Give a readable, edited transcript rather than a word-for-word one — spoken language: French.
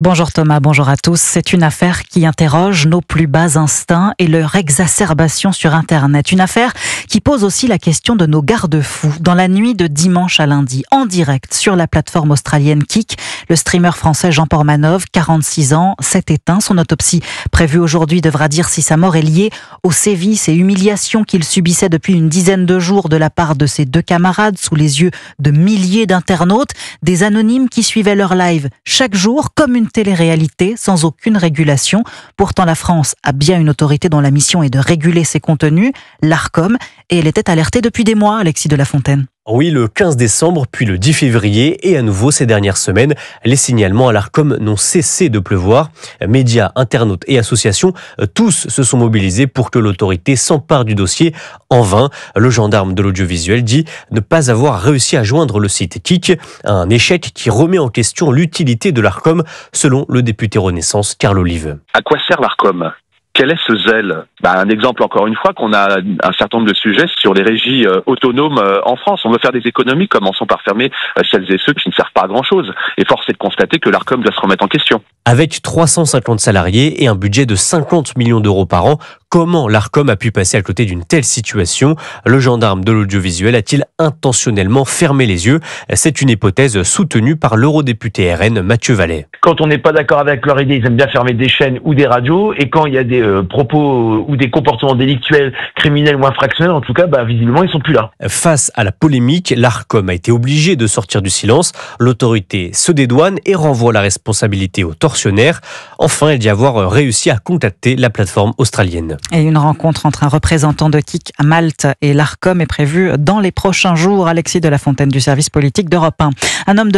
Bonjour Thomas, bonjour à tous. C'est une affaire qui interroge nos plus bas instincts et leur exacerbation sur Internet. Une affaire qui pose aussi la question de nos garde-fous. Dans la nuit de dimanche à lundi, en direct sur la plateforme australienne Kik, le streamer français Jean Pormanov, 46 ans, s'est éteint. Son autopsie prévue aujourd'hui devra dire si sa mort est liée aux sévices et humiliations qu'il subissait depuis une dizaine de jours de la part de ses deux camarades sous les yeux de milliers d'internautes, des anonymes qui suivaient leur live chaque jour comme une télé-réalité sans aucune régulation. Pourtant, la France a bien une autorité dont la mission est de réguler ses contenus, l'Arcom, et elle était alertée depuis des mois, Alexis de la Fontaine. Oui, le 15 décembre, puis le 10 février, et à nouveau ces dernières semaines, les signalements à l'Arcom n'ont cessé de pleuvoir. Médias, internautes et associations, tous se sont mobilisés pour que l'autorité s'empare du dossier. En vain, le gendarme de l'audiovisuel dit ne pas avoir réussi à joindre le site Kik, un échec qui remet en question l'utilité de l'Arcom, selon le député Renaissance Carl Olive. À quoi sert l'Arcom ? Quel est ce zèle ? Un exemple encore une fois qu'on a un certain nombre de sujets sur les régies autonomes en France. On veut faire des économies, commençons par fermer celles et ceux qui ne servent pas à grand chose. Et force est de constater que l'Arcom doit se remettre en question. Avec 350 salariés et un budget de 50 millions d'euros par an, comment l'Arcom a pu passer à côté d'une telle situation ? Le gendarme de l'audiovisuel a-t-il intentionnellement fermé les yeux ? C'est une hypothèse soutenue par l'eurodéputé RN Mathieu Vallet. Quand on n'est pas d'accord avec leur idée, ils aiment bien fermer des chaînes ou des radios. Et quand il y a des propos ou des comportements délictuels, criminels ou infractionnels, en tout cas, visiblement, ils sont plus là. Face à la polémique, l'Arcom a été obligé de sortir du silence. L'autorité se dédouane et renvoie la responsabilité aux tortionnaires. Enfin, elle dit avoir réussi à contacter la plateforme australienne. Et une rencontre entre un représentant de Kik à Malte et l'Arcom est prévue dans les prochains jours. Alexis de la Fontaine du service politique d'Europe 1. Un homme de